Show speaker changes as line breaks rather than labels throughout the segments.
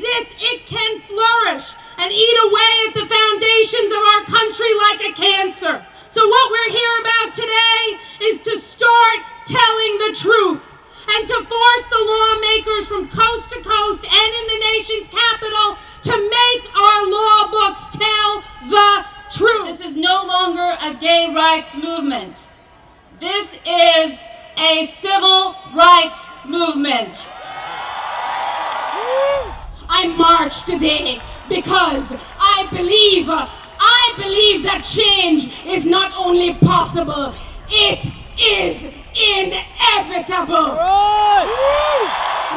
this, it can flourish and eat away at the foundations of our country like a cancer. So what we're here about today is to start telling the truth and to force the lawmakers from coast to coast and in the nation's capital to make our law books tell the truth.
This is no longer a gay rights movement. This is a civil rights movement.
I march today because I believe that change is not only possible, it is inevitable.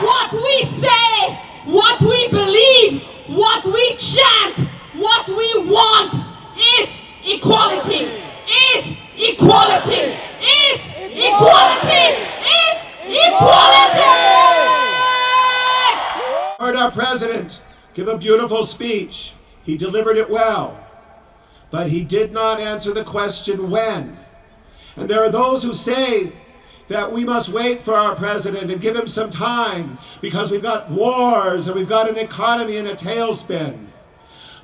What we say, what we believe, what we chant, what we want is equality, is equality, is equality, is equality!
Heard our president give a beautiful speech. He delivered it well, but he did not answer the question when. And there are those who say that we must wait for our president and give him some time because we've got wars and we've got an economy in a tailspin.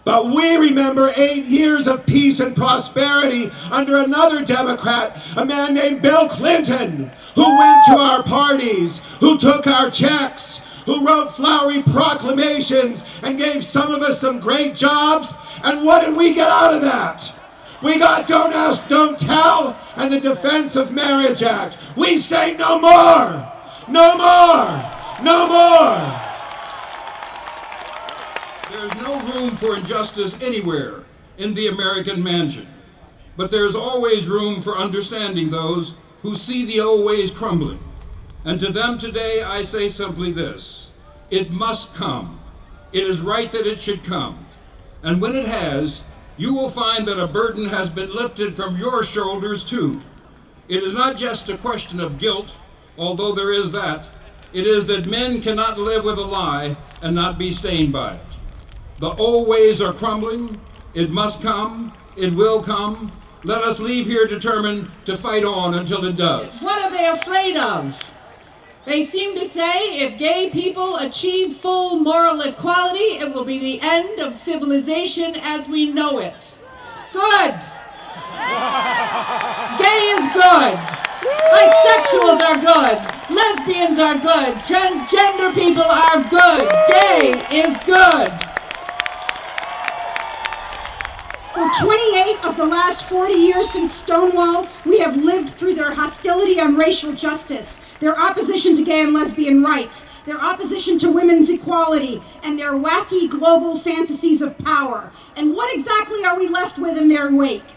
But we remember 8 years of peace and prosperity under another Democrat, a man named Bill Clinton, who went to our parties, who took our checks, who wrote flowery proclamations and gave some of us some great jobs. And what did we get out of that? We got Don't Ask, Don't Tell and the Defense of Marriage Act. We say no more, no more, no more.
There's no room for injustice anywhere in the American mansion, but there's always room for understanding those who see the old ways crumbling. And to them today, I say simply this: it must come. It is right that it should come. And when it has, you will find that a burden has been lifted from your shoulders too. It is not just a question of guilt, although there is that. It is that men cannot live with a lie and not be stained by it. The old ways are crumbling. It must come. It will come. Let us leave here determined to fight on until it does.
What are they afraid of? They seem to say if gay people achieve full moral equality, it will be the end of civilization as we know it. Good. Gay is good. Bisexuals are good. Lesbians are good. Transgender people are good. Gay is good.
For 28 of the last 40 years since Stonewall, we have lived through their hostility on racial justice, their opposition to gay and lesbian rights, their opposition to women's equality, and their wacky global fantasies of power. And what exactly are we left with in their wake?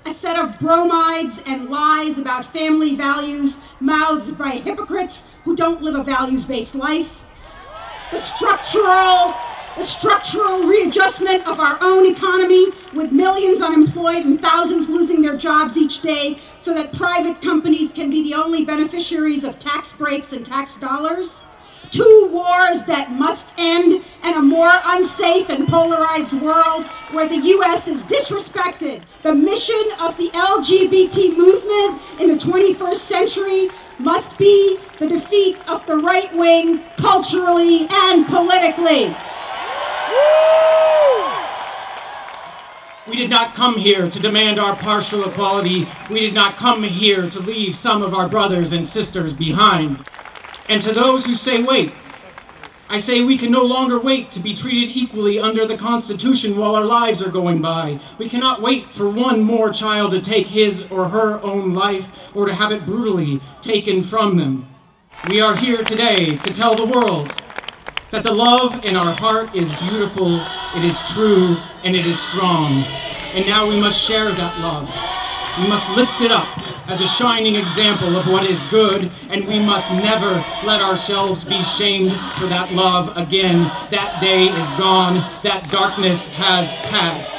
A set of bromides and lies about family values mouthed by hypocrites who don't live a values-based life. The structural readjustment of our own economy, with millions unemployed and thousands losing their jobs each day so that private companies can be the only beneficiaries of tax breaks and tax dollars. 2 wars that must end, and a more unsafe and polarized world where the U.S. is disrespected. The mission of the LGBT movement in the 21st century must be the defeat of the right wing culturally and politically.
We did not come here to demand our partial equality. We did not come here to leave some of our brothers and sisters behind. And to those who say wait, I say we can no longer wait to be treated equally under the Constitution while our lives are going by. We cannot wait for one more child to take his or her own life or to have it brutally taken from them. We are here today to tell the world that the love in our heart is beautiful, it is true, and it is strong. And now we must share that love. We must lift it up as a shining example of what is good, and we must never let ourselves be shamed for that love again. That day is gone, that darkness has passed.